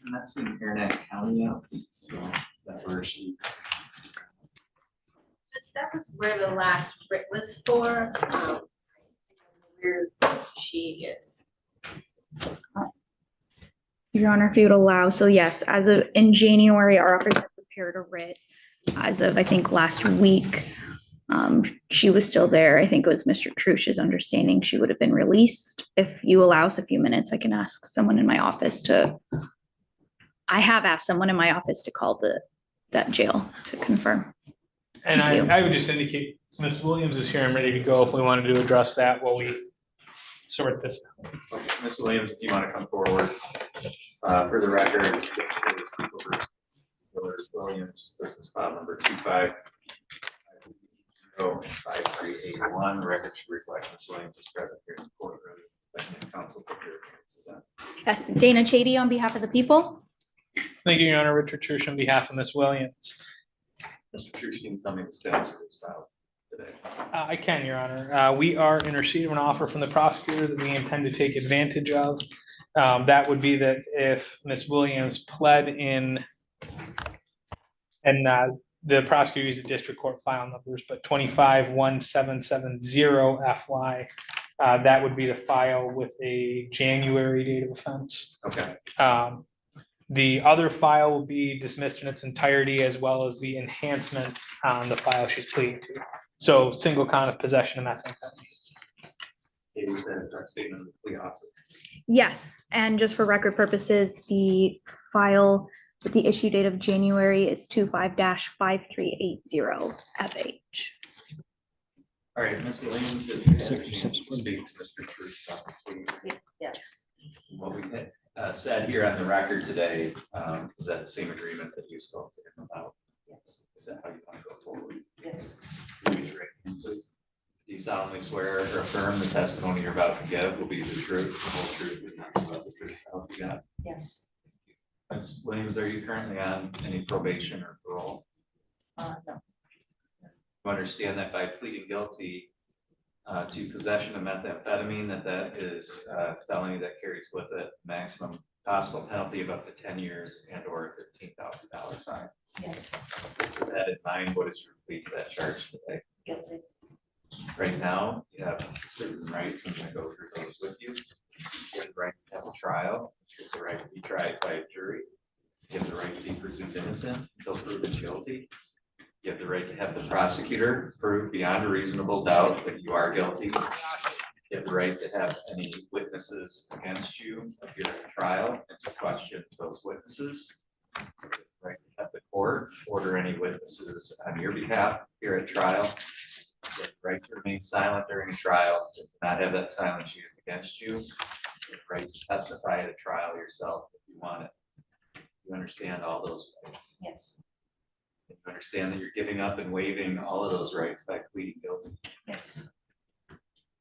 I'm not seeing Aranet County out, so is that where she? That was where the last writ was for. Where she is. Your Honor, if you would allow, so yes, as of in January, our office had prepared a writ. As of, I think, last week, she was still there. I think it was Mr. Trush's understanding she would have been released. If you allow us a few minutes, I can ask someone in my office to, I have asked someone in my office to call that jail to confirm. And I would just indicate Ms. Williams is here and ready to go if we wanted to address that while we sort this out. Okay, Ms. Williams, if you want to come forward. For the record, this is People versus Williams. This is file number 255381. Record should reflect Ms. Williams is present here in the courtroom. Counsel for your appearances. Yes, Dana Chady on behalf of the people. Thank you, Your Honor. Richard Trush on behalf of Ms. Williams. Mr. Trush, can you tell me the status of this file today? I can, Your Honor. We are in receipt of an offer from the prosecutor that we intend to take advantage of. That would be that if Ms. Williams pled in, and the prosecutor used the district court file numbers, but 251770 FY, that would be the file with a January date of offense. Okay. The other file will be dismissed in its entirety, as well as the enhancement on the file she's pleading to. So single count of possession of methamphetamine. Is that statement of the plea offer? Yes, and just for record purposes, the file with the issue date of January is 25-5380 FH. All right, Ms. Williams, if you have any to speak to Mr. Trush about this plea. Yes. What we said here on the record today, is that the same agreement that you spoke to him about? Yes. Is that how you want to go forward? Yes. Please, please. Do you solemnly swear or affirm the testimony you're about to give will be the truth, the whole truth, and nothing but the truth? So help you God. Yes. Ms. Williams, are you currently on any probation or parole? No. You understand that by pleading guilty to possession of methamphetamine, that is a felony that carries with it maximum possible penalty of up to 10 years and or $15,000 fine. Yes. With that in mind, what is your plea to that charge today? Guilty. Right now, you have certain rights. I'm going to go through those with you. You have the right to have a trial. You have the right to be tried by a jury. You have the right to be presumed innocent until proven guilty. You have the right to have the prosecutor prove beyond a reasonable doubt that you are guilty. You have the right to have any witnesses against you appear at trial and to question those witnesses. You have the right to have the court order any witnesses on your behalf here at trial. You have the right to remain silent during a trial, to not have that silence used against you. You have the right to testify at a trial yourself if you want it. You understand all those rights. Yes. You understand that you're giving up and waiving all of those rights by pleading guilty. Yes.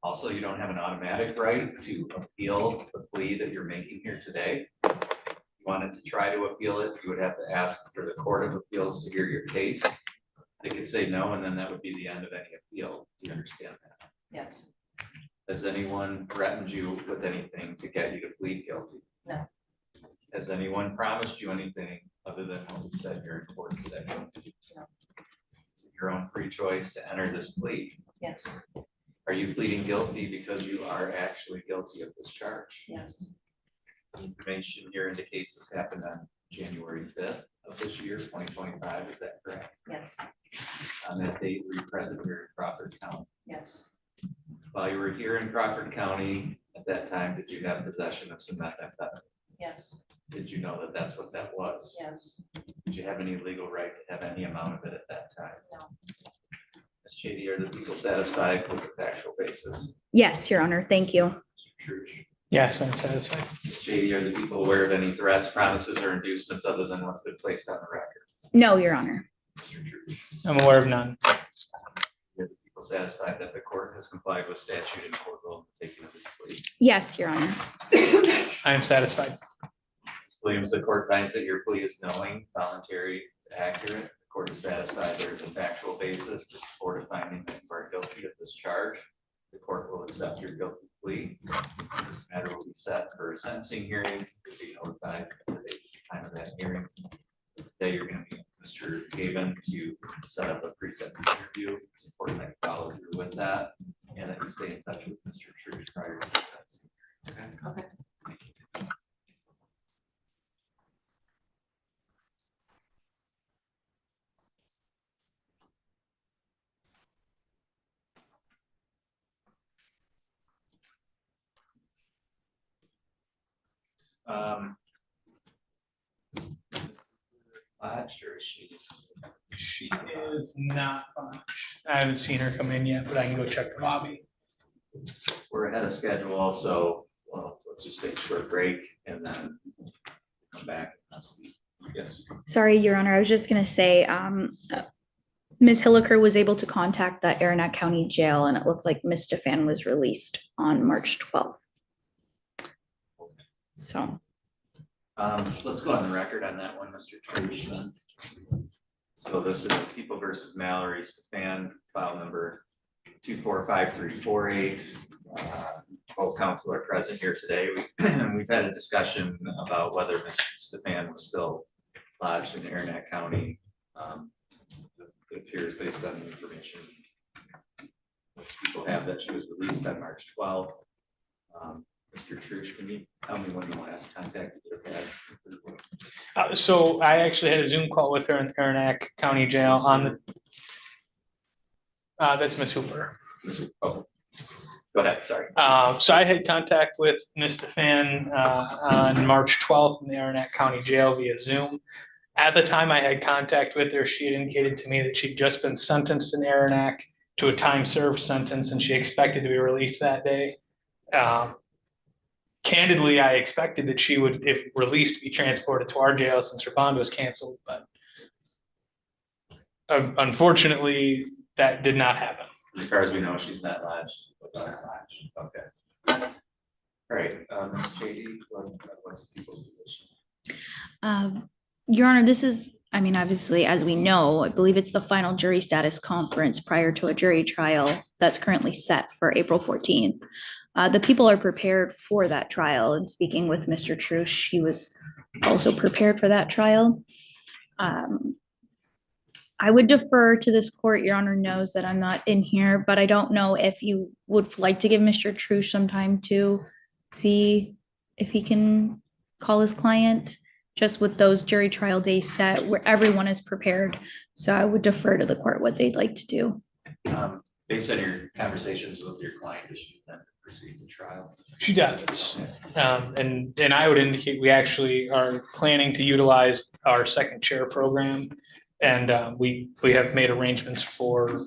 Also, you don't have an automatic right to appeal the plea that you're making here today. If you wanted to try to appeal it, you would have to ask for the Court of Appeals to hear your case. They could say no, and then that would be the end of any appeal. Do you understand that? Yes. Has anyone threatened you with anything to get you to plead guilty? No. Has anyone promised you anything other than what we said here in court today? No. Is it your own free choice to enter this plea? Yes. Are you pleading guilty because you are actually guilty of this charge? Yes. The information here indicates this happened on January 5th of this year, 2025. Is that correct? Yes. On that date, were you present here in Crawford County? Yes. While you were here in Crawford County at that time, did you have possession of some methamphetamine? Yes. Did you know that that's what that was? Yes. Did you have any legal right to have any amount of it at that time? No. Ms. Chady, are the people satisfied with the factual basis? Yes, Your Honor, thank you. Mr. Trush? Yes, I'm satisfied. Ms. Chady, are the people aware of any threats, promises, or inducements other than what's been placed on the record? No, Your Honor. Mr. Trush? I'm aware of none. Are the people satisfied that the court has complied with statute and court rule in taking of this plea? Yes, Your Honor. I am satisfied. Ms. Williams, the court finds that your plea is knowing, voluntary, accurate. The court is satisfied there is a factual basis to support a finding that you are guilty of this charge. The court will accept your guilty plea. This matter will be set for a sentencing hearing to be notified of the date of the time of that hearing. Today you're gonna meet Mr. Haven to set up a pre-sentence interview. It's important that you follow through with that and that you stay in touch with Mr. Church prior to the sentencing. Okay? Okay. Um, Lodge or is she? She is not, I haven't seen her come in yet, but I can go check the lobby. We're ahead of schedule, so, well, let's just take a short break and then come back. Yes. Sorry, Your Honor, I was just gonna say, Ms. Hilliker was able to contact the Aranac County Jail, and it looked like Ms. Stefan was released on March 12th. So, Let's go on the record on that one, Mr. Trush. then. So this is People versus Mallory Stefan, file number 245348. Both counsel are present here today. We've had a discussion about whether Ms. Stefan was still lodged in Aranac County. It appears based on the information people have that she was released on March 12th. Mr. Trush, can you tell me when the last contact you had? So I actually had a Zoom call with her in Aranac County Jail on the, that's Ms. Hooper. Oh, go ahead, sorry. So I had contact with Ms. Stefan on March 12th in the Aranac County Jail via Zoom. At the time I had contact with her, she had indicated to me that she'd just been sentenced in Aranac to a time served sentence and she expected to be released that day. Candidly, I expected that she would, if released, be transported to our jail since her bond was canceled, but unfortunately, that did not happen. As far as we know, she's not lodged. Okay. All right, Ms. Chady, what's the people's position? Your Honor, this is, I mean, obviously, as we know, I believe it's the final jury status conference prior to a jury trial that's currently set for April 14th. The people are prepared for that trial, and speaking with Mr. Trush, he was also prepared for that trial. I would defer to this court. Your Honor knows that I'm not in here, but I don't know if you would like to give Mr. Trush some time to see if he can call his client, just with those jury trial days set where everyone is prepared. So I would defer to the court what they'd like to do. Based on your conversations with your client, does she intend to proceed to trial? She does. And I would indicate we actually are planning to utilize our second chair program. And we have made arrangements for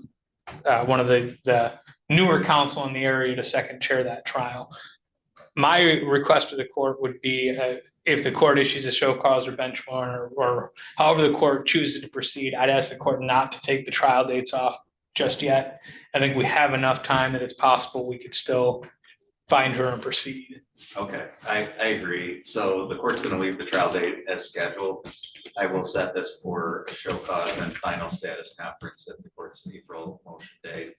one of the newer counsel in the area to second chair that trial. My request to the court would be if the court issues a show cause or bench warrant or however the court chooses to proceed, I'd ask the court not to take the trial dates off just yet. I think we have enough time that it's possible we could still find her and proceed. Okay, I agree. So the court's going to leave the trial date as scheduled. I will set this for a show cause and final status conference at the court's April motion date.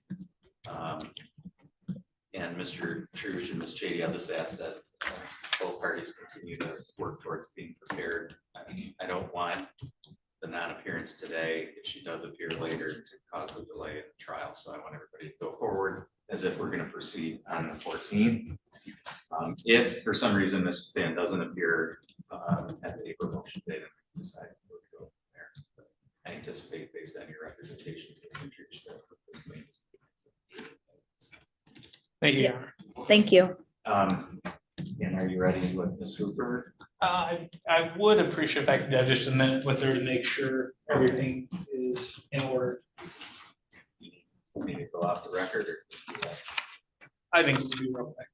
And Mr. Trush and Ms. Chady, I'll just ask that both parties continue to work towards being prepared. I don't want the non-appearance today, if she does appear later, to cause a delay in the trial. So I want everybody to go forward as if we're going to proceed on the 14th. If for some reason this ban doesn't appear at the April motion date, we decide to go from there. But I anticipate based on your representation to Thank you. Yes. Thank you. And are you ready with Ms. Hooper? I would appreciate if I could have just a minute with her to make sure everything is in order. Need to go off the record or? I think we'll be real quick.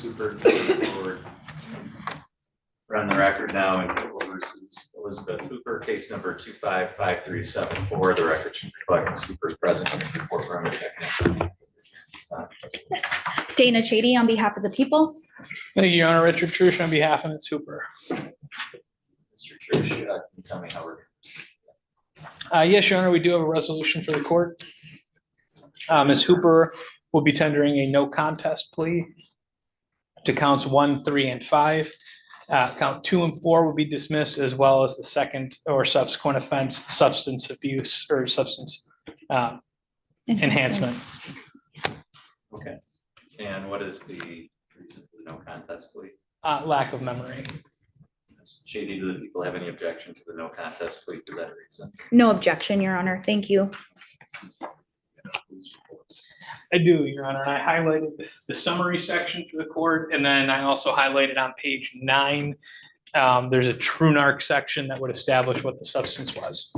Super, coming forward. We're on the record now in Cole versus Elizabeth Hooper, case number 255374. The record should reflect Ms. Hooper's presence in the courtroom. Dana Chady on behalf of the people. Thank you, Your Honor. Richard Trush on behalf of Ms. Hooper. Mr. Church, can you tell me how we're? Yes, Your Honor, we do have a resolution for the court. Ms. Hooper will be tendering a no contest plea to counts 1, 3, and 5. Count 2 and 4 will be dismissed, as well as the second or subsequent offense, substance abuse or substance enhancement. Okay. And what is the reason for the no contest plea? Lack of memory. Ms. Shady, do the people have any objection to the no contest plea for that reason? No objection, Your Honor. Thank you. I do, Your Honor. I highlighted the summary section for the court, and then I also highlighted on page 9, there's a true narc section that would establish what the substance was.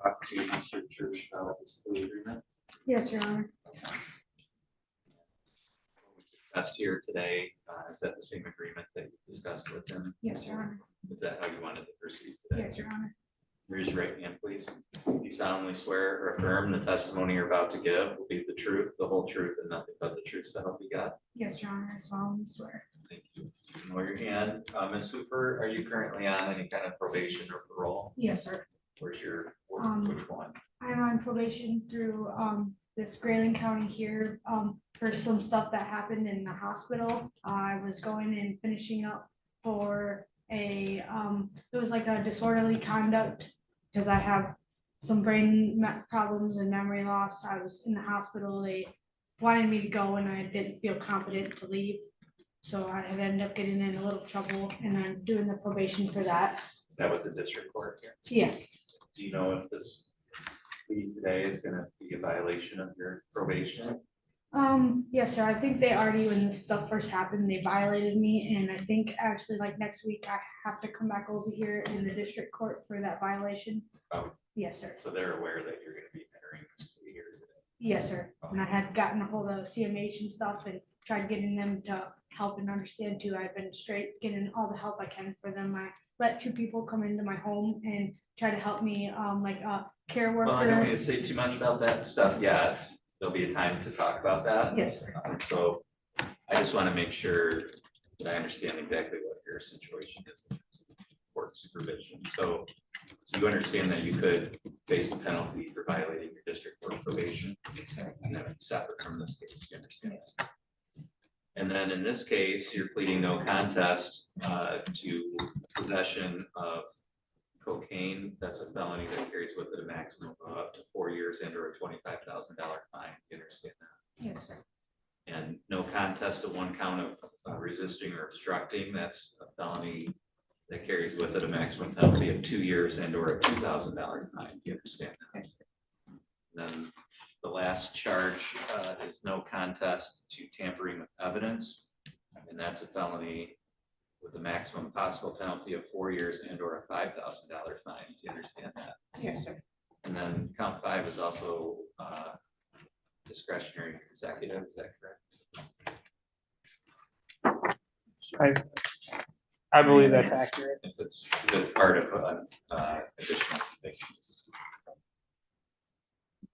Talk to Mr. Church about this plea agreement. Yes, Your Honor. Discussed here today, is that the same agreement that you discussed with him? Yes, Your Honor. Is that how you wanted to proceed today? Yes, Your Honor. Raise your right hand, please. You solemnly swear or affirm the testimony you're about to give will be the truth, the whole truth, and nothing but the truth, so help you God. Yes, Your Honor. I solemnly swear. Thank you. Lower your hand. Ms. Hooper, are you currently on any kind of probation or parole? Yes, sir. Where's your, Um, which one? I'm on probation through this Grayling County here for some stuff that happened in the hospital. I was going and finishing up for a it was like a disorderly conduct because I have some brain problems and memory loss. I was in the hospital. They wanted me to go and I didn't feel confident to leave. So I had ended up getting in a little trouble and I'm doing the probation for that. Is that what the district court here? Yes. Do you know if this plea today is gonna be a violation of your probation? Yes, sir. I think they already, when this stuff first happened, they violated me, and I think actually like next week I have to come back over here in the district court for that violation. Oh. Yes, sir. So they're aware that you're gonna be entering this plea here today? Yes, sir. And I had gotten a hold of CMH and stuff and tried getting them to help and understand too. I've been straight getting all the help I can for them. I let 2 people come into my home and try to help me, like a care Well, I don't worker. need to say too much about that stuff yet. There'll be a time to talk about that. Yes, sir. So I just want to make sure that I understand exactly what your situation is in court supervision. So you understand that you could face a penalty for violating your district court probation? Yes, sir. And then it's separate from this case, you understand? Yes. And then in this case, you're pleading no contest to possession of cocaine. That's a felony that carries with it a maximum of up to 4 years and or a $25,000 fine. You understand that? Yes, sir. And no contest to 1 count of resisting or obstructing. That's a felony that carries with it a maximum penalty of 2 years and or a $2,000 fine. You understand that? Yes, sir. Then the last charge is no contest to tampering with evidence. And that's a felony with a maximum possible penalty of 4 years and or a $5,000 fine. Do you understand that? Yes, sir. And then count 5 is also discretionary and consecutive. Is that correct? I believe that's accurate. If it's part of additional convictions.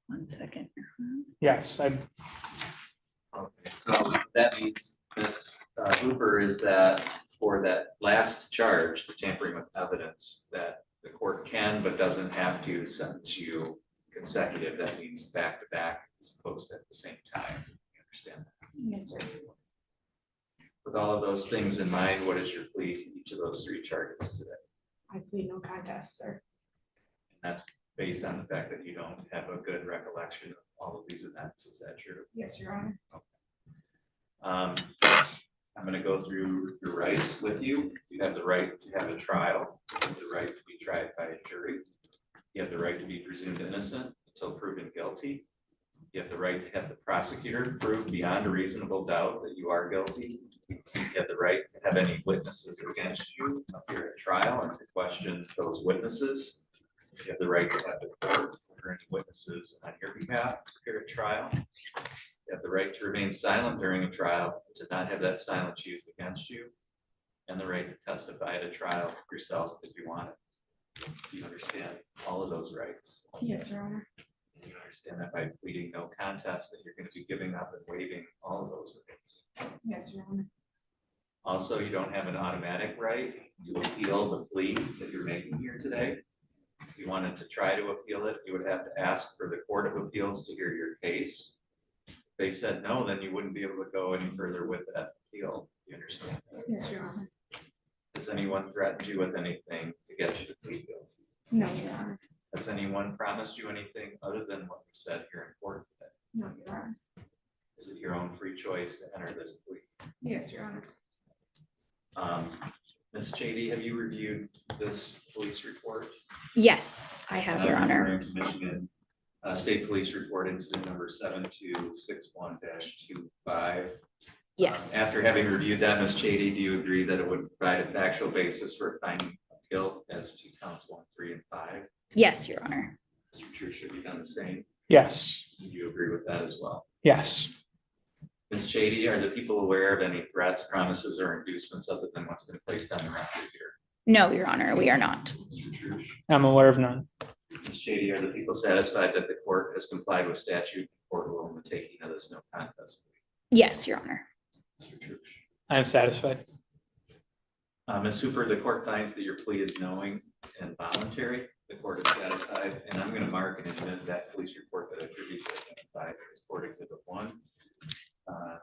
1 second. Yes, I, Okay, so that means Ms. Hooper is that for that last charge, the tampering with evidence, that the court can but doesn't have to sentence you consecutive. That means back to back as opposed to at the same time. You understand that? Yes, sir. With all of those things in mind, what is your plea to each of those 3 charges today? I plead no contest, sir. And that's based on the fact that you don't have a good recollection of all of these events. Is that true? Yes, Your Honor. I'm going to go through your rights with you. You have the right to have a trial, you have the right to be tried by a jury. You have the right to be presumed innocent until proven guilty. You have the right to have the prosecutor prove beyond a reasonable doubt that you are guilty. You have the right to have any witnesses against you appear at trial and to question those witnesses. You have the right to have the court or any witnesses on your behalf appear at trial. You have the right to remain silent during a trial, to not have that silence used against you, and the right to testify at a trial yourself if you want it. Do you understand all of those rights? Yes, Your Honor. You understand that by pleading no contest, that you're going to be giving up and waiving all of those rights. Yes, Your Honor. Also, you don't have an automatic right to appeal the plea that you're making here today. If you wanted to try to appeal it, you would have to ask for the Court of Appeals to hear your case. If they said no, then you wouldn't be able to go any further with that appeal. You understand that? Yes, Your Honor. Has anyone threatened you with anything to get you to plead guilty? No, Your Honor. Has anyone promised you anything other than what you said here in court today? No, Your Honor. Is it your own free choice to enter this plea? Yes, Your Honor. Ms. Chady, have you reviewed this police report? Yes, I have, And Your I'm Honor. referring to Michigan State Police Report Incident Number 7261-25. Yes, After having reviewed that, Ms. Chady, do you agree that it would provide a factual basis for finding of guilt as to counts 1, 3, and 5? yes, Your Honor. Mr. True, should be done the same. yes, Do you agree with that as well? yes, Ms. Chady, are the people aware of any threats, promises, or inducements other than what's been placed on the record here? No, Your Honor, we are not. Mr. True. I'm aware of none. Ms. Chady, are the people satisfied that the court has complied with statute and court rule in the taking of this no contest plea? Yes, Your Honor. Mr. True. I am satisfied. Ms. Hooper, the court finds that your plea is knowing and voluntary. The court is satisfied, and I'm going to mark and admit that police report that I previously identified as Court Exhibit 1. The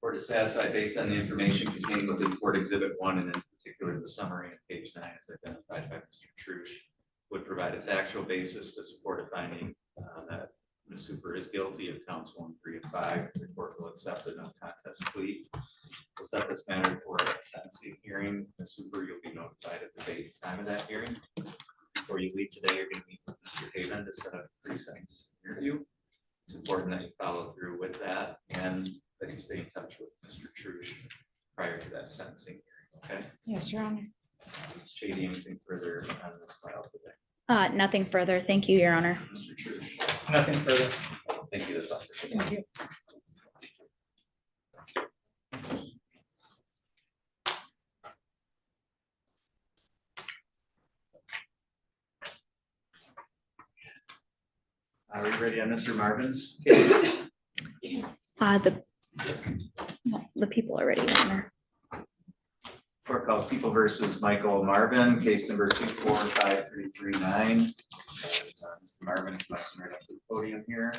court is satisfied based on the information contained within Court Exhibit 1, and in particular the summary on page 9 as identified by Mr. Trush, would provide a factual basis to support a finding that Ms. Hooper is guilty of counts 1, 3, and 5. The court will accept the no contest plea. We'll set this matter for a sentencing hearing. Ms. Hooper, you'll be notified of the date and time of that hearing. Before you leave today, you're going to meet with Mr. Haven to set up a pre-sentence interview. It's important that you follow through with that and that you stay in touch with Mr. Trush prior to that sentencing hearing, okay? Yes, Your Honor. Ms. Chady, anything further on this file today? Nothing further. Thank you, Your Honor. Mr. Trush, Nothing further. thank you. That's all. Thank you. Are we ready on Mr. Marvin's case? The people are ready, Your Honor. Court calls People versus Michael Marvin, case number 245339. Mr. Marvin, if you like to come right up to the podium here.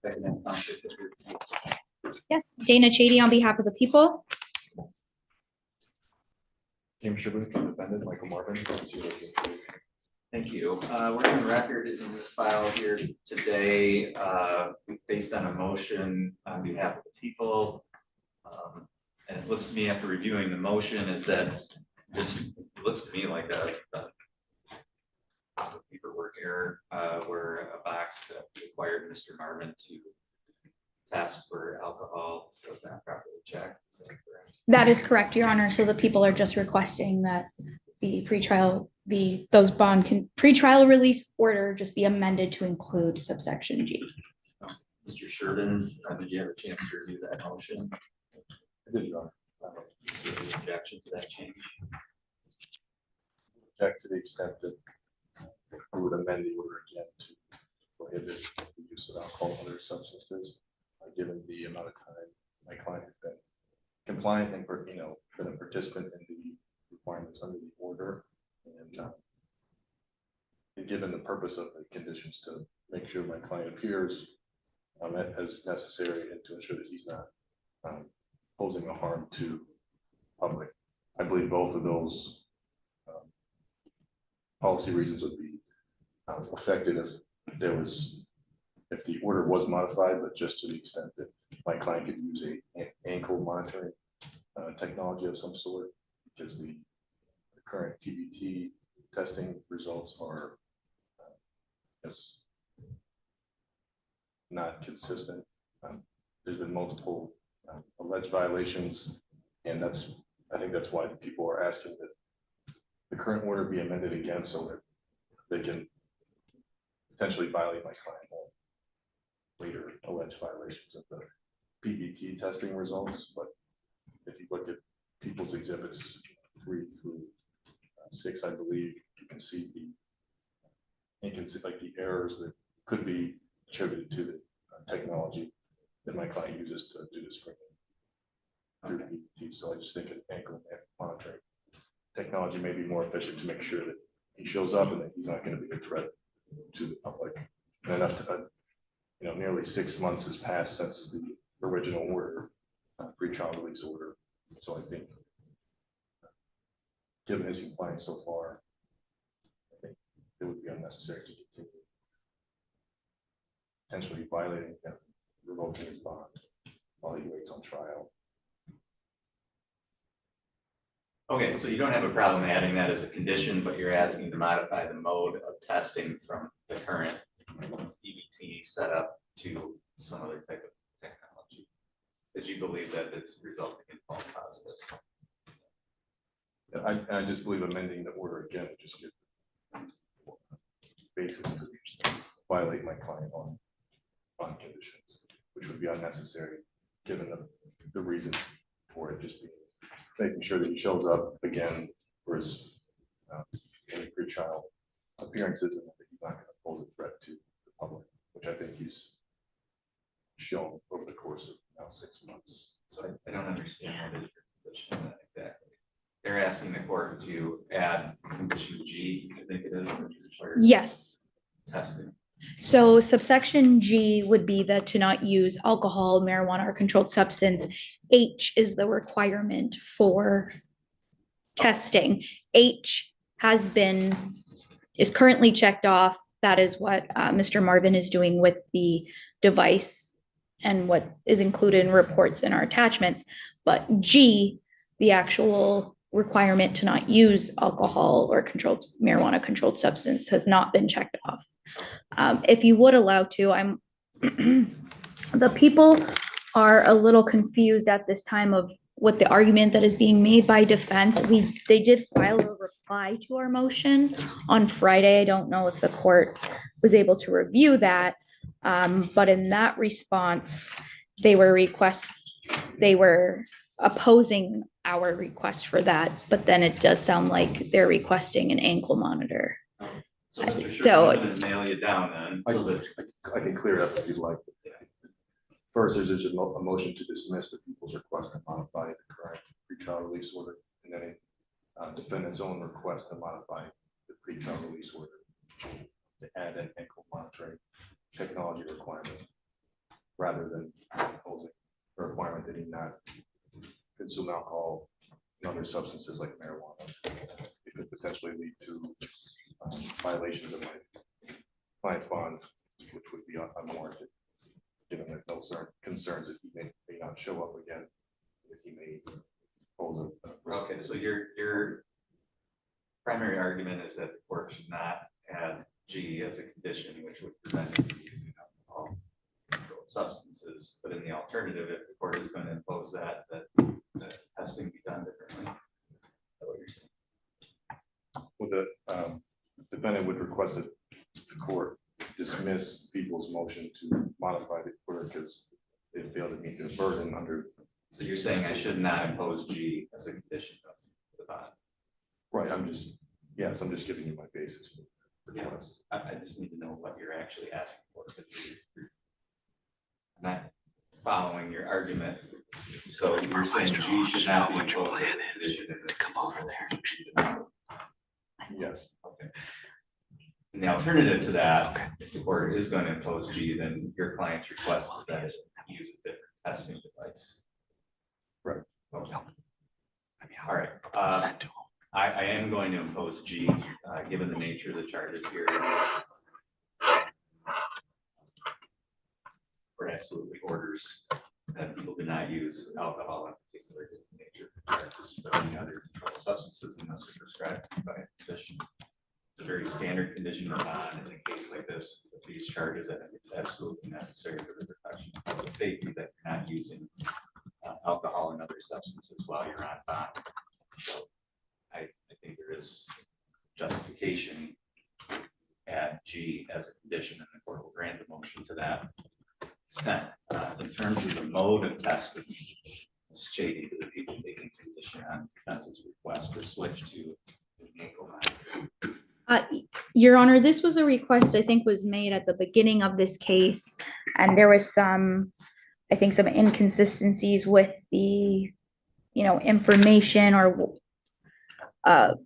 Defendant, counsel, if you're- Yes, Dana Chady on behalf of the people. James Sherwood, defendant, Michael Marvin. Thank you. We're on record in this file here today, based on a motion on behalf of the people. And it looks to me after reviewing the motion is that this looks to me like a paperwork error, where a box that required Mr. Marvin to test for alcohol was not properly checked. Is that correct? That is correct, Your Honor. So the people are just requesting that the pretrial release order just be amended to include subsection G. Mr. Shervin, did you have a chance to review that motion? I did, Your Is Honor. there any objection to that change? Object to the extent that we would amend the order again to prohibit prohibit the use of alcohol and other substances, given the amount of time my client has been compliant and, been a participant in the requirements under the order. And given the purpose of the conditions to make sure my client appears as necessary and to ensure that he's not posing a harm to public. I believe both of those policy reasons would be affected if the order was modified, but just to the extent that my client could use a ankle monitoring technology of some sort, because the current PBT testing results are not consistent. There's been multiple alleged violations, and I think that's why people are asking that the current order be amended again so that they can potentially violate my client on later alleged violations of the PBT testing results. But if you look at people's exhibits 3 through 6, I believe you can see the errors that could be attributed to the technology that my client uses to do the screening through PBT. So I just think an ankle monitoring technology may be more efficient to make sure that he shows up and that he's not going to be a threat to the public. And enough to, nearly 6 months has passed since the original order, pre-trial release order. So I think, given his compliance so far, I think it would be unnecessary to continue potentially violating him, revoking his bond while he waits on trial. Okay, so you don't have a problem adding that as a condition, but you're asking to modify the mode of testing from the current EBT setup to some other type of technology, because you believe that it's resulting in false positives. I just believe amending the order again would just give basis to violate my client on bond conditions, which would be unnecessary given the reason for it, just being making sure that he shows up again for his any pre-trial appearances and that he's not going to pose a threat to the public, which I think he's shown over the course of now 6 months. So I don't understand what is your position on that exactly. They're asking the court to add condition G, I think it is, which requires Yes. testing. So subsection G would be that to not use alcohol, marijuana, or controlled substance. H is the requirement for testing. H is currently checked off. That is what Mr. Marvin is doing with the device and what is included in reports in our attachments. But G, the actual requirement to not use alcohol or marijuana controlled substance, has not been checked off. If you would allow to, the people are a little confused at this time of what the argument that is being made by defense. They did file a reply to our motion on Friday. I don't know if the court was able to review that, but in that response, they were opposing our request for that, but then it does sound like they're requesting an ankle monitor. So Mr. Sherman, So- I'm gonna nail you down then. So that I can clear it up if you'd like. First, there's just a motion to dismiss the people's request to modify the current pre-trial release order, and then a defendant's own request to modify the pre-trial release order to add an ankle monitoring technology requirement rather than imposing a requirement that he not consume alcohol and other substances like marijuana. It could potentially lead to violations of my client's bond, which would be unwarranted, given that no concerns that he may not show up again, that he may pose a risk. Okay, so your primary argument is that the court should not add G as a condition, which would prevent him from using alcohol controlled substances. But in the alternative, if the court is going to impose that testing be done differently. Is that what you're saying? Well, the defendant would request that the court dismiss people's motion to modify the order because they failed to meet their burden under. So you're saying I should not impose G as a condition of the bond? Right, I'm just giving you my basis for request. I just need to know what you're actually asking for, because I'm not following your argument. So you're saying G should not be imposed as a condition in the Come over there. Yes. Okay. And the alternative to that, if the court is going to impose G, then your client's request is that it use a different testing device. Right. Okay. All right. I am going to impose G, given the nature of the charges here. Court absolutely orders that people do not use alcohol in particular nature charges, but any other controlled substances unless they're prescribed by a physician. It's a very standard condition of bond in a case like this. With these charges, I think it's absolutely necessary for the protection of public safety that you're not using alcohol and other substances while you're on bond. So I think there is justification at G as a condition, and the court will grant the motion to that extent. In terms of the mode of testing, it's shady to the people taking condition on defense's request to switch to an ankle monitor. Your Honor, this was a request I think was made at the beginning of this case, and there was some, I think, some inconsistencies with the, information, or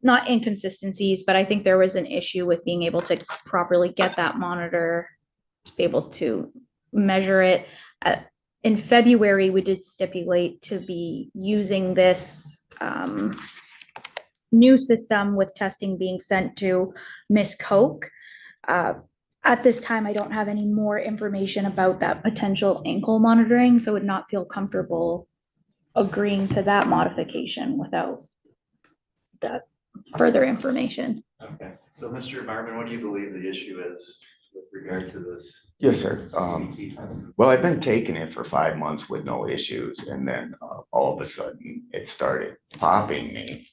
not inconsistencies, but I think there was an issue with being able to properly get that monitor, to be able to measure it. In February, we did stipulate to be using this new system with testing being sent to Miss Coke. At this time, I don't have any more information about that potential ankle monitoring, so would not feel comfortable agreeing to that modification without that further information. Okay, so Mr. Marvin, what do you believe the issue is with regard to this? Yes, sir. CBT testing? Well, I've been taking it for 5 months with no issues, and then all of a sudden it started popping me.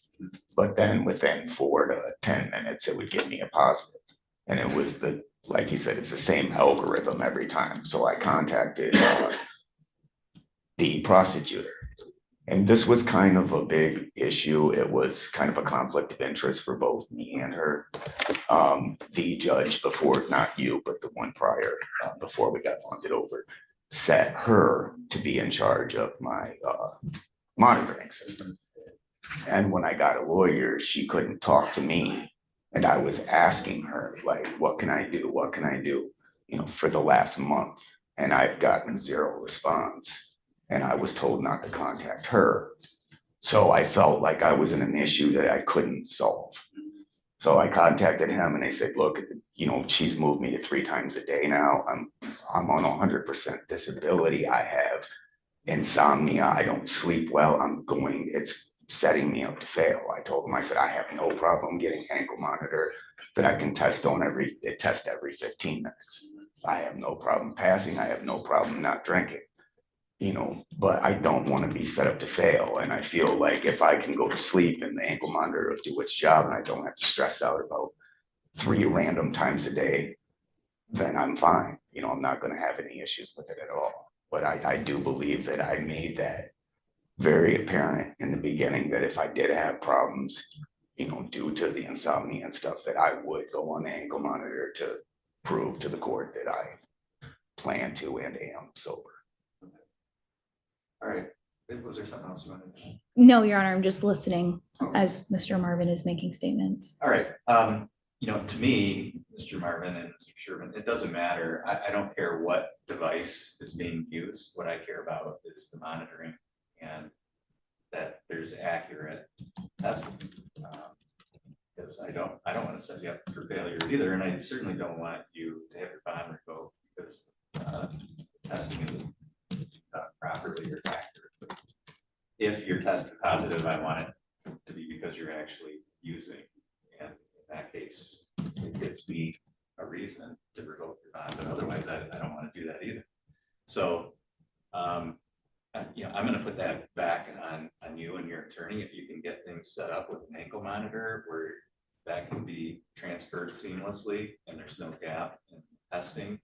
But then within 4 to 10 minutes, it would give me a positive. And it was like you said, it's the same algorithm every time. So I contacted the prosecutor. And this was kind of a big issue. It was kind of a conflict of interest for both me and her. The judge before, not you, but the one prior, before we got bonded over, set her to be in charge of my monitoring system. And when I got a lawyer, she couldn't talk to me. And I was asking her, like, what can I do? What can I do? For the last month. And I've gotten 0 response. And I was told not to contact her. So I felt like I was in an issue that I couldn't solve. So I contacted him and they said, look, she's moved me to 3 times a day now. I'm on 100% disability. I have insomnia. I don't sleep well. It's setting me up to fail. I told him, I said, I have no problem getting ankle monitor that I can test on every 15 minutes. I have no problem passing. I have no problem not drinking. But I don't want to be set up to fail. And I feel like if I can go to sleep and the ankle monitor will do its job and I don't have to stress out about 3 random times a day, then I'm fine. I'm not going to have any issues with it at all. But I do believe that I made that very apparent in the beginning, that if I did have problems, due to the insomnia and stuff, that I would go on the ankle monitor to prove to the court that I plan to and am sober. All right, was there something else you wanted to? No, Your Honor, I'm just listening as Mr. Marvin is making statements. All right, to me, Mr. Marvin and Mr. Sherman, it doesn't matter. I don't care what device is being used. What I care about is the monitoring and that there's accurate testing. Because I don't want to set you up for failure either, and I certainly don't want you to have your bond revoked because testing isn't properly or accurately. If you're tested positive, I want it to be because you're actually using, and in that case, it gives me a reason to revoke your bond, but otherwise I don't want to do that either. So, I'm going to put that back on you and your attorney. If you can get things set up with an ankle monitor where that can be transferred seamlessly and there's no gap in testing,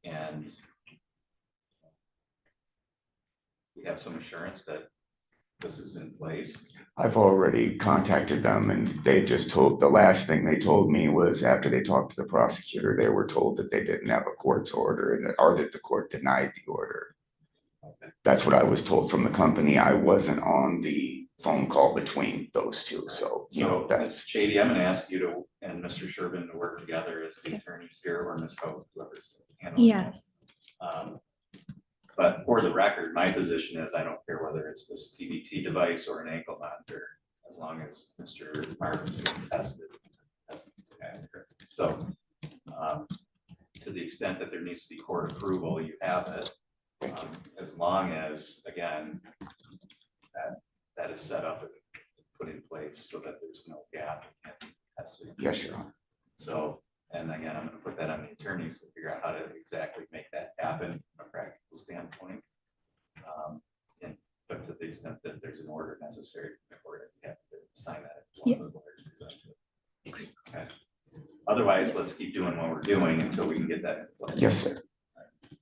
and we have some assurance that this is in place? I've already contacted them and they just told, the last thing they told me was after they talked to the prosecutor, they were told that they didn't have a court's order and or that the court denied the order. Okay. That's what I was told from the company. I wasn't on the phone call between those two, so, you know, So, that's, Ms. Shady, I'm gonna ask you to, and Mr. Sherman to work together as the attorneys here, or Ms. Poe, whoever's handling it. Yes. But for the record, my position is I don't care whether it's this PBT device or an ankle monitor, as long as Mr. Martin's being tested. Testing's accurate. So, to the extent that there needs to be court approval, you have it. As long as, again, that is set up and put in place so that there's no gap in testing. yes, Your Honor. So, and again, I'm gonna put that on the attorneys to figure out how to exactly make that happen from a practical standpoint. And, but to the extent that there's an order necessary, the court, you have to sign that. if one of the lawyers presents it. Okay. Otherwise, let's keep doing what we're doing until we can get that in place. Yes, sir.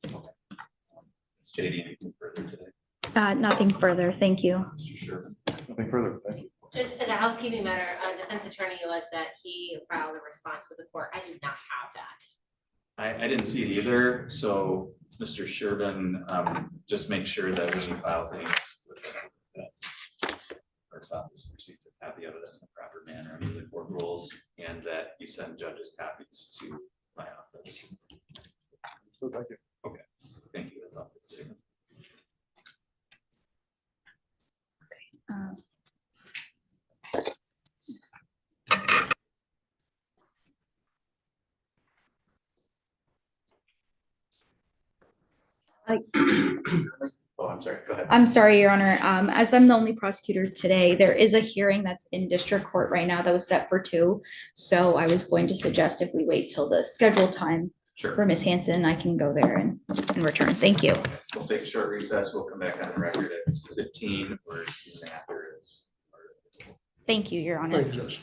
Okay. Ms. JD, anything further today? Nothing further. Thank you. Mr. Sherman? Nothing further, thank you. Just as a housekeeping matter, defense attorney alleged that he filed a response with the court. I do not have that. I didn't see it either, so Mr. Sherman, just make sure that when you file things with the clerk's office proceeds to have the evidence in the proper manner under the court rules, and that you send judges copies to my office. So thank you. Thank you, that's all for today. Oh, I'm sorry, go ahead. I'm sorry, Your Honor. As I'm the only prosecutor today, there is a hearing that's in district court right now that was set for 2. So I was going to suggest if we wait till the scheduled time for Sure, Ms. Hanson, I can go there and return. Thank you. we'll take a short recess, we'll come back on the record at 15 or soon after is. Thank you, Your Honor. Thank you, Judge.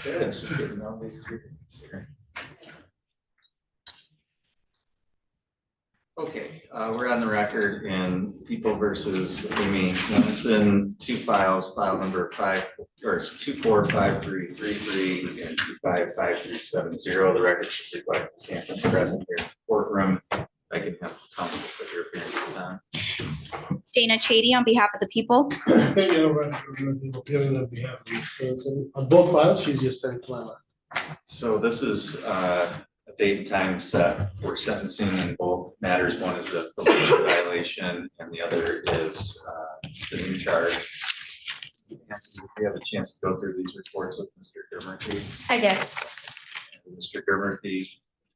Good, so getting all the experience here. Okay, we're on the record in People versus Amy Johnson, two files, file number 245333 and 255370. The record should reflect the stance present here in the courtroom. I can have counsel put your appearances on. Dana Chady on behalf of the people. Thank you, appearing on behalf of Ms. Hanson. On both files, she's just standing to my left. So this is a date and time set for sentencing in both matters. One is the probation violation and the other is the new charge. Yes, if you have a chance to go through these reports with Mr. Germerty. I did. Mr. Germerty,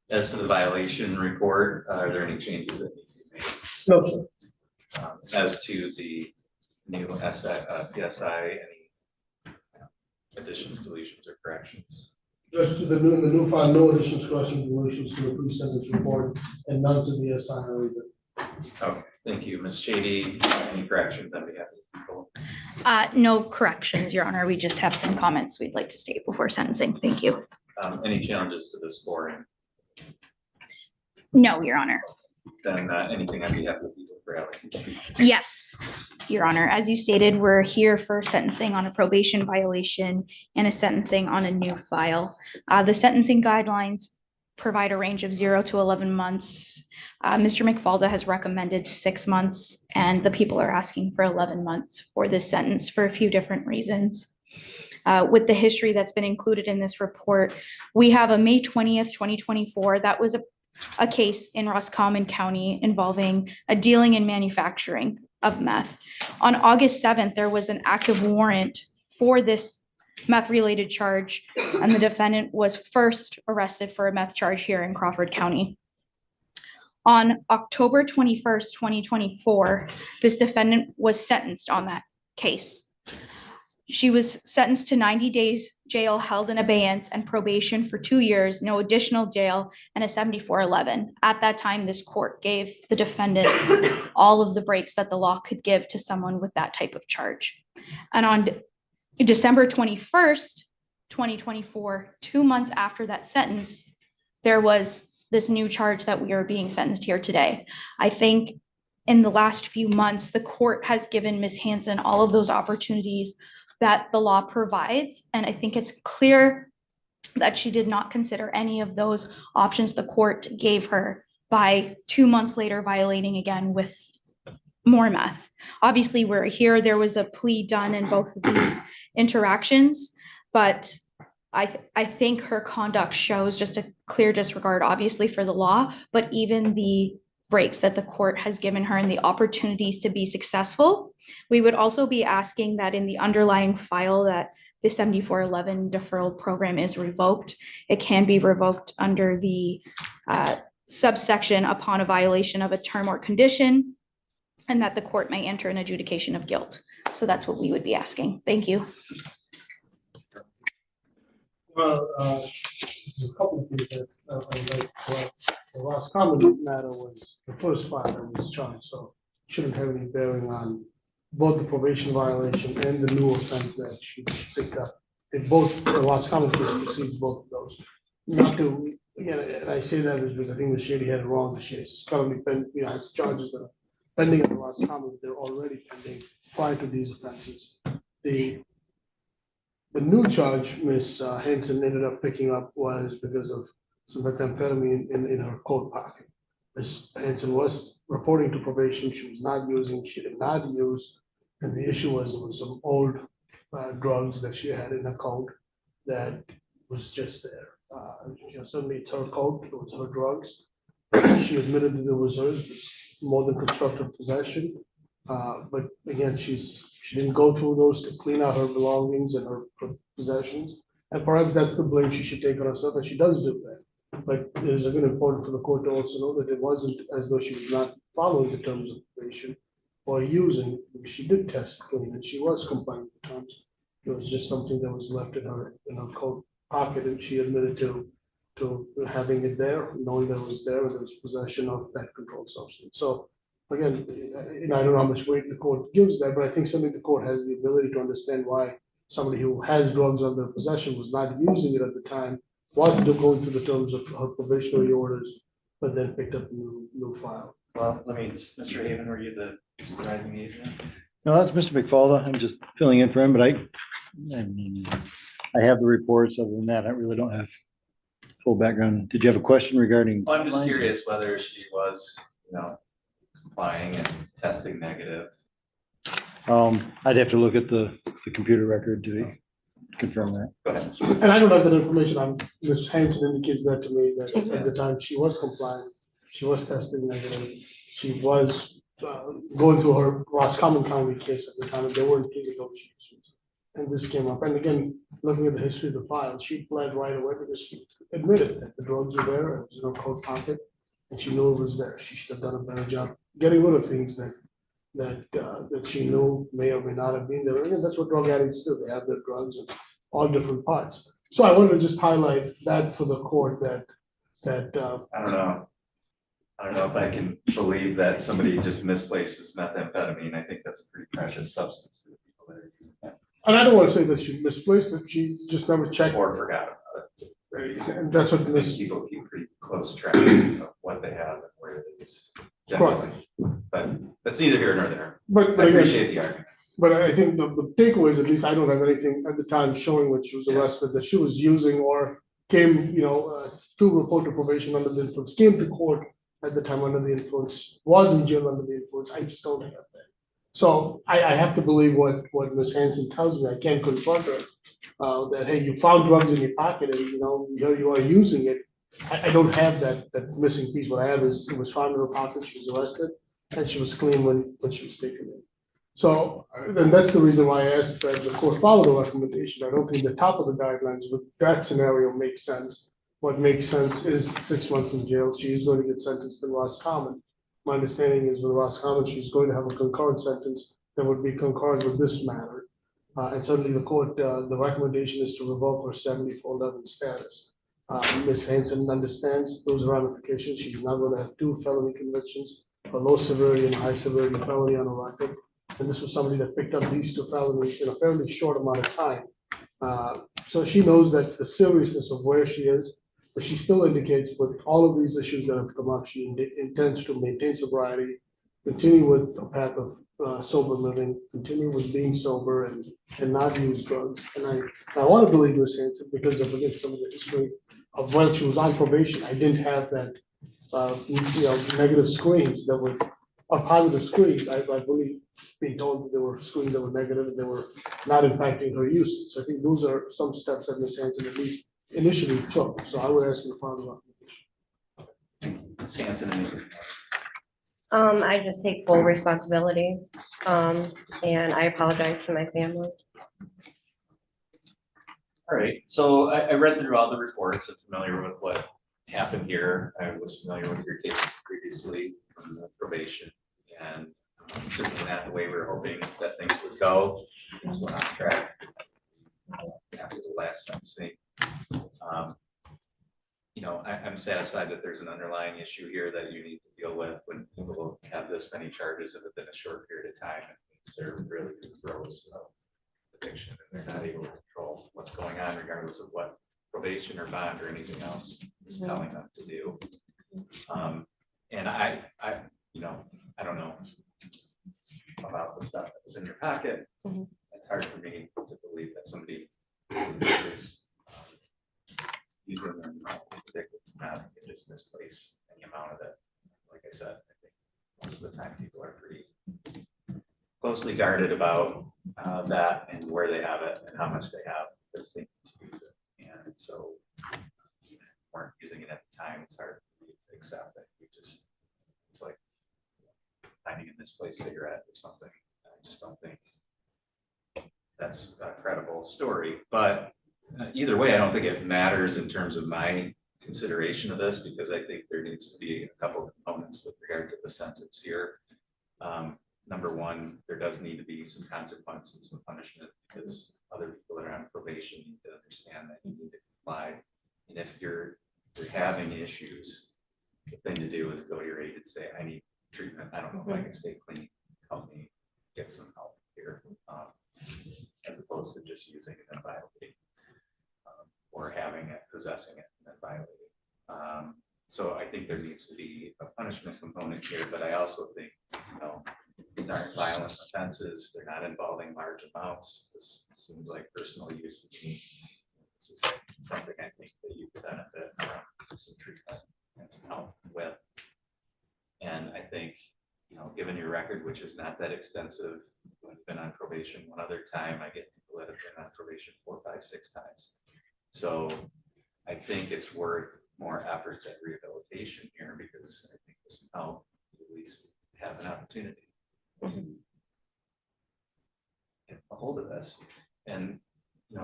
as to the violation report, are there any changes that need to be made? No, sir. As to the new PSI, any additions, deletions, or corrections? Just to the new file, no additions, corrections, deletions to the pre-sentence report, and none to the SI or either. Okay, thank you. Ms. Chady, any corrections on behalf of the people? No corrections, Your Honor. We just have some comments we'd like to state before sentencing. Thank you. Any challenges to the scoring? No, Your Honor. Then anything on behalf of the people for allocation? Yes, Your Honor. As you stated, we're here for sentencing on a probation violation and a sentencing on a new file. The sentencing guidelines provide a range of 0 to 11 months. Mr. McFalda has recommended 6 months, and the people are asking for 11 months for this sentence for a few different reasons. With the history that's been included in this report, we have a May 20th, 2024. That was a case in Roscommon County involving a dealing and manufacturing of meth. On August 7th, there was an active warrant for this meth-related charge, and the defendant was first arrested for a meth charge here in Crawford County. On October 21st, 2024, this defendant was sentenced on that case. She was sentenced to 90 days jail held in abeyance and probation for 2 years, no additional jail, and a 7411. At that time, this court gave the defendant all of the breaks that the law could give to someone with that type of charge. And on December 21st, 2024, 2 months after that sentence, there was this new charge that we are being sentenced here today. I think in the last few months, the court has given Ms. Hanson all of those opportunities that the law provides. And I think it's clear that she did not consider any of those options the court gave her by 2 months later violating again with more meth. Obviously, we're here. There was a plea done in both of these interactions, but I think her conduct shows just a clear disregard, obviously, for the law, but even the breaks that the court has given her and the opportunities to be successful. We would also be asking that in the underlying file that the 7411 deferral program is revoked. It can be revoked under the subsection upon a violation of a term or condition, and that the court may enter an adjudication of guilt. So that's what we would be asking. Thank you. Well, a couple of things that I like. Well, the last comment matter was the first file that was charged, so shouldn't have any bearing on both the probation violation and the new offense that she picked up. They both, the last comment precedes both of those. Not to, again, and I say that because I think the Shady had it wrong. The Shady's currently pending, has charges that are pending at the last comment. They're already pending prior to these offenses. The new charge Ms. Hanson ended up picking up was because of some methamphetamine in her coat pocket. Ms. Hanson was reporting to probation. She was not using, she did not use. And the issue was there was some old drugs that she had in her coat that was just there. Suddenly it's her coat, it was her drugs. She admitted that it was hers, it's more than constructive possession. But again, she didn't go through those to clean out her belongings and her possessions. And perhaps that's the blame she should take on herself, and she does do that. But it is again important for the court to also know that it wasn't as though she was not following the terms of probation or using, because she did test clean and she was complying with the terms. It was just something that was left in her coat pocket, and she admitted to having it there, knowing that it was there, and there was possession of that controlled substance. So again, I don't know how much weight the court gives that, but I think certainly the court has the ability to understand why somebody who has drugs on their possession, was not using it at the time, wasn't going through the terms of her probationary orders, but then picked up a new file. Well, let me, Mr. Haven, were you the supervising agent? No, that's Mr. McFalda. I'm just filling in for him, but I mean, I have the reports. Other than that, I really don't have full background. Did you have a question regarding? Well, I'm just timelines? curious whether she was, complying and testing negative. I'd have to look at the computer record to confirm that. Go ahead. And I don't have that information. Ms. Hanson indicates that to me, that at the time she was compliant, she was testing negative. She was going through her Roscommon County case at the time, and there weren't plea negotiations. And this came up. And again, looking at the history of the file, she pled right away because she admitted that the drugs were there, it was in her coat pocket, and she knew it was there. She should have done a better job getting rid of things that she knew may or may not have been there. And that's what drug addicts do. They have their drugs in all different parts. So I wanted to just highlight that for the court that I don't know if I can believe that somebody just misplaces methamphetamine. I think that's a pretty precious substance to the people that are using that. and I don't want to say that she misplaced it. She just never checked. Or forgot about it. And that's what I think Ms. people keep pretty close track of what they have and where it is generally. But that's neither here nor there. But I again, appreciate the argument. but I think the takeaway is, at least I don't have anything at the time showing when she was arrested that she was using or came, to report to probation under the influence, came to court at the time under the influence, was in jail under the influence. I just don't have that. So I have to believe what Ms. Hanson tells me. I can't confront her that, hey, you found drugs in your pocket and, here you are using it. I don't have that missing piece. What I have is it was found in her pocket, she was arrested, and she was clean when she was taken in. So, and that's the reason why I asked that the court follow the recommendation. I don't think the top of the guidelines with that scenario makes sense. What makes sense is 6 months in jail. She is going to get sentenced in Roscommon. My understanding is with Roscommon, she's going to have a concurrent sentence that would be concurrent with this matter. And certainly the court, the recommendation is to revoke her 7411 status. Ms. Hanson understands those ramifications. She's not going to have 2 felony convictions, a low severity and a high severity felony on a record. And this was somebody that picked up these 2 felonies in a fairly short amount of time. So she knows that the seriousness of where she is, but she still indicates with all of these issues that have come up, she intends to maintain sobriety, continue with a path of sober living, continue with being sober and not use drugs. And I want to believe Ms. Hanson because of, again, some of the history of when she was on probation. I didn't have that, negative screens that were, or positive screens. I believe being told that there were screens that were negative and they were not impacting her use. So I think those are some steps that Ms. Hanson at least initially took. So I would ask you to follow up. Ms. Hanson, anything? I just take full responsibility, and I apologize to my family. All right, so I read through all the reports. I'm familiar with what happened here. I was familiar with your case previously from the probation, and just in that way, we were hoping that things would go. Things went on track after the last sentencing. I'm satisfied that there's an underlying issue here that you need to deal with when people have this many charges within a short period of time. It means they're really in the throes of addiction and they're not able to control what's going on regardless of what probation or bond or anything else is telling them to do. And I don't know about the stuff that was in your pocket. It's hard for me to believe that somebody is using them addicted to meth and just misplace any amount of it. Like I said, I think most of the time people are pretty closely guarded about that and where they have it and how much they have because they need to use it. And so if you weren't using it at the time, it's hard for me to accept that it's like finding a misplaced cigarette or something. I just don't think that's a credible story. But either way, I don't think it matters in terms of my consideration of this because I think there needs to be a couple of components with regard to the sentence here. Number one, there does need to be some consequence and some punishment because other people that are on probation need to understand that you need to comply. And if you're having issues, the thing to do is go to your aide and say, I need treatment. I don't know if I can stay clean. Help me get some help here. as opposed to just using it and violating, or having it, possessing it, and then violating. So I think there needs to be a punishment component here, but I also think, these aren't violent offenses. They're not involving large amounts. This seems like personal use to me. This is something I think that you could benefit from some treatment and some help with. And I think, given your record, which is not that extensive, I've been on probation one other time. I get people that have been on probation 4, 5, 6 times. So I think it's worth more efforts at rehabilitation here, because I think this will help you at least have an opportunity to get a hold of this. And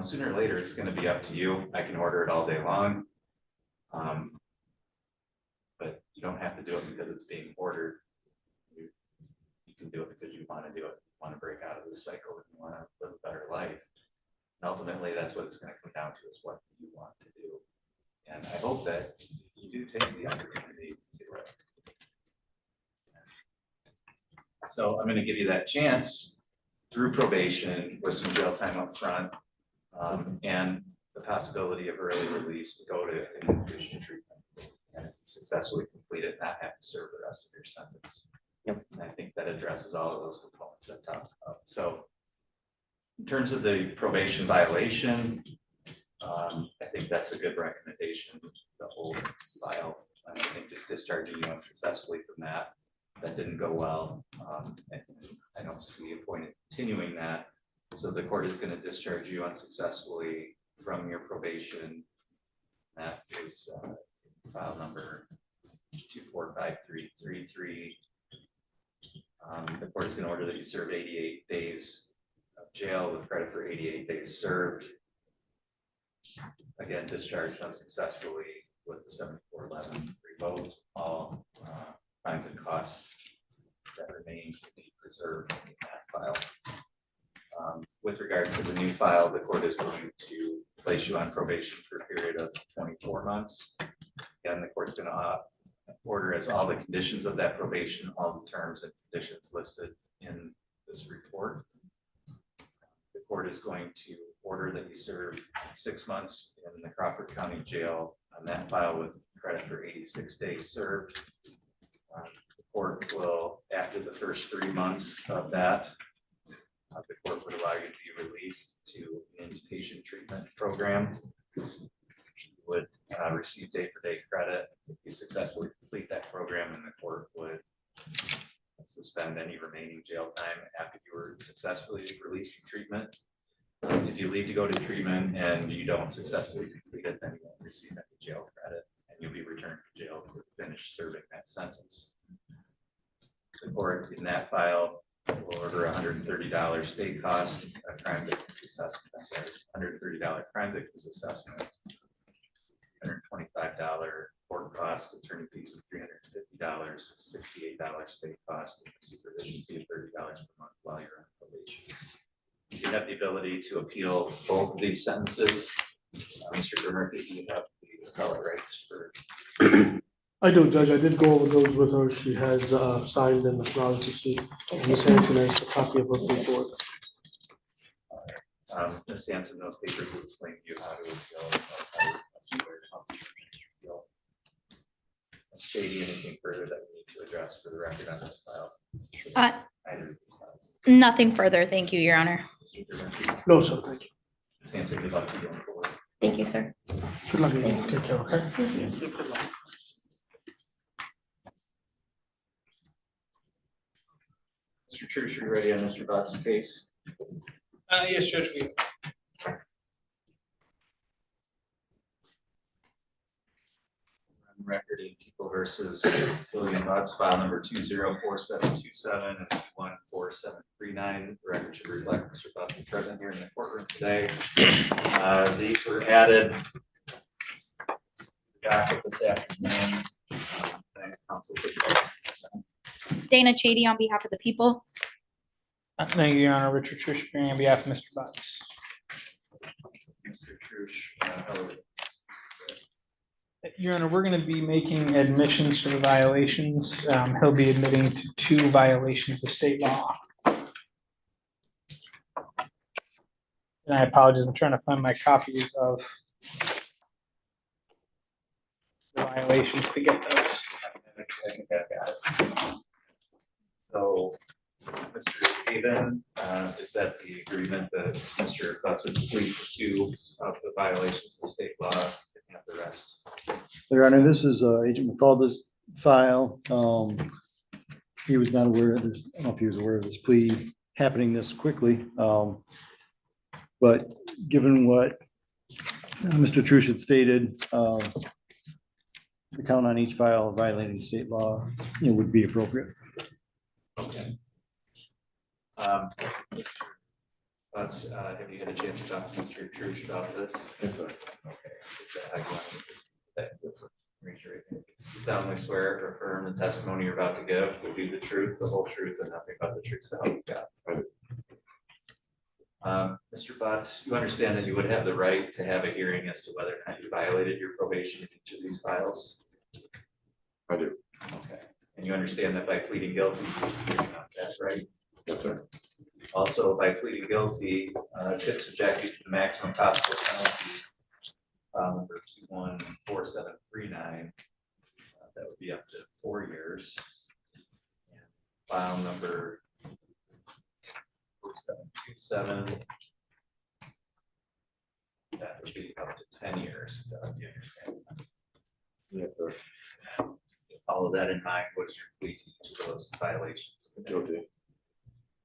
sooner or later, it's going to be up to you. I can order it all day long. But you don't have to do it because it's being ordered. You can do it because you want to do it, you want to break out of this cycle, and you want to live a better life. And ultimately, that's what it's going to come down to, is what you want to do. And I hope that you do take the opportunity to do it. So I'm going to give you that chance through probation with some jail time up front, and the possibility of early release to go to an inpatient treatment and successfully complete it, not have to serve the rest of your sentence. Yep. And I think that addresses all of those components I've talked about. So in terms of the probation violation, I think that's a good recommendation, the whole file. I think just discharging you unsuccessfully from that didn't go well. And I don't see a point in continuing that. So the court is going to discharge you unsuccessfully from your probation. That is file number 245333. The court is going to order that you serve 88 days of jail with credit for 88 days served. Again, discharged unsuccessfully with the 7411 revoked. All fines and costs that remain to be preserved in that file. With regard to the new file, the court is going to place you on probation for a period of 24 months. Again, the court's going to order as all the conditions of that probation, all the terms and conditions listed in this report. The court is going to order that you serve 6 months in the Crawford County Jail on that file with credit for 86 days served. The court will, after the first 3 months of that, the court would allow you to be released to an inpatient treatment program. You would receive day-for-day credit if you successfully complete that program, and the court would suspend any remaining jail time after you were successfully released from treatment. If you leave to go to treatment and you don't successfully complete it, then you won't receive any jail credit, and you'll be returned to jail to finish serving that sentence. The court in that file will order $130 state cost, crime victims assessment. I'm sorry, $130 crime victims assessment, $125 court cost, attorney fees of $350, $68 state cost, and supervision fee of $30 per month while you're on probation. You have the ability to appeal both of these sentences. Mr. Murphy, you have the appellate rights for. I do, Judge. I did go over those with her. She has signed and acknowledged receipt. Ms. Hanson has a copy of her paperwork. Ms. Hanson, those papers will explain to you how to appeal. Ms. Shady, anything further that we need to address for the record on this file? Either of these files. Nothing further. Thank you, Your Honor. Mr. Murphy, No, sir. Thank you. Ms. Hanson, good luck to you going forward. Thank you, sir. Good luck. Take care, okay? Good luck. Mr. Trush, are you ready on Mr. Butt's case? Yes, Judge, we. Record in People versus William Butts, file number 204727 and 14739. The record should reflect Mr. Butts is present here in the courtroom today. These were added docket this afternoon. Dana Chady on behalf of the people. Thank you, Your Honor. Richard Trish, appearing on behalf of Mr. Butts. Mr. Trush, Your Honor, we're going to be making admissions for the violations. He'll be admitting to 2 violations of state law. And I apologize, I'm trying to find my copies of the violations to get those. I think I've got it. So, Mr. Haven, is that the agreement that Mr. Butts would plead for 2 of the violations of state law and have the rest? Your Honor, this is Agent McFalda's file. He was not aware of this, I don't know if he was aware of this plea happening this quickly. But given what Mr. Trush had stated, the count on each file violating state law, would be appropriate. Okay. Butts, have you had a chance to talk to Mr. Trush about this? Yes, sir. Okay. Is that how you want to do this? Raise your hand. You solemnly swear or affirm the testimony you're about to give will be the truth, the whole truth, and nothing but the truth, so help you God. Mr. Butts, you understand that you would have the right to have a hearing as to whether or not you violated your probation in each of these files? I do. Okay. And you understand that by pleading guilty, that's right? Yes, sir. Also, by pleading guilty, could subject you to the maximum possible penalty. File number 214739. That would be up to 4 years. And file number 4727. That would be up to 10 years. You understand? Yes, sir. With all of that in mind, what is your plea to each of those violations? Guilty.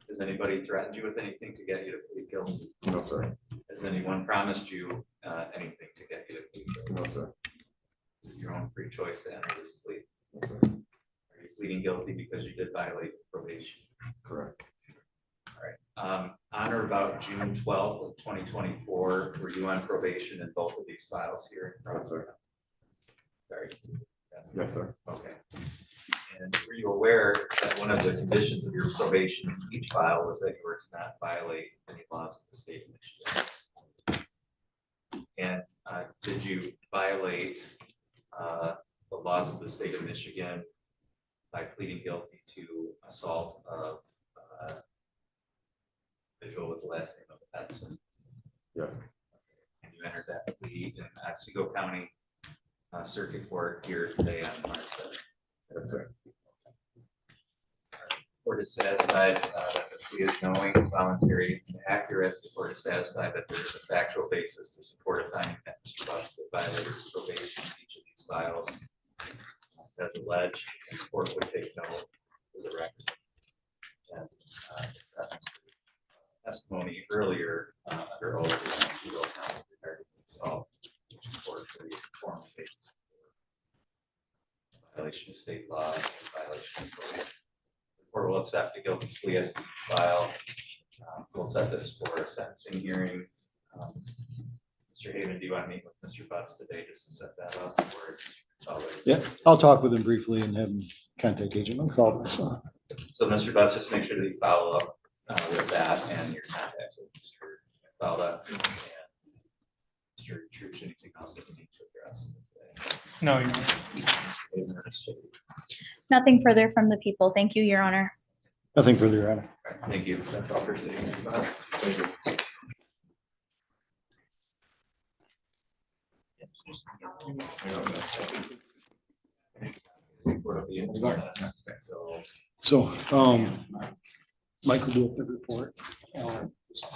Has anybody threatened you with anything to get you to plead guilty? No, sir. Has anyone promised you anything to get you to plead guilty? No, sir. Is it your own free choice to enter this plea? No, sir. Are you pleading guilty because you did violate probation? Correct. All right. On or about June 12th of 2024, were you on probation in both of these files here? Yes, sir. Sorry. Yes, sir. Okay. And were you aware that one of the conditions of your probation in each file was that you were to not violate any laws of the state of Michigan? And did you violate the laws of the state of Michigan by pleading guilty to assault of individual with the last name of Edson? Yes. And you entered that plea in Otsego County Circuit Court here today on March 7th. Yes, sir. Court is satisfied that the plea is knowing, voluntary, and accurate. The court is satisfied that there is a factual basis to support a finding that Mr. Butts violated his probation in each of these files. As alleged, the court would take note of the record. And testimony earlier under oath in Otsego County regarding the assault, which is court for the formal basis for violation of state law, and violation of probation. Court will accept the guilty plea as to each file. We'll set this for a sentencing hearing. Mr. Haven, do you want to meet with Mr. Butts today just to set that up? Or is Mr. already- Yeah, I'll talk with him briefly and have him contact Agent McFalda. So Mr. Butts, just make sure that you follow up with that and your contacts with Mr. McFalda and Mr. Truch, anything else that we need to address today? No, Nothing further from the people. Thank you, Your Honor. Nothing further, Your Honor. Thank you. That's all for today, Mr. Butts. Thank you. So, So, Mike will do a quick report. Just,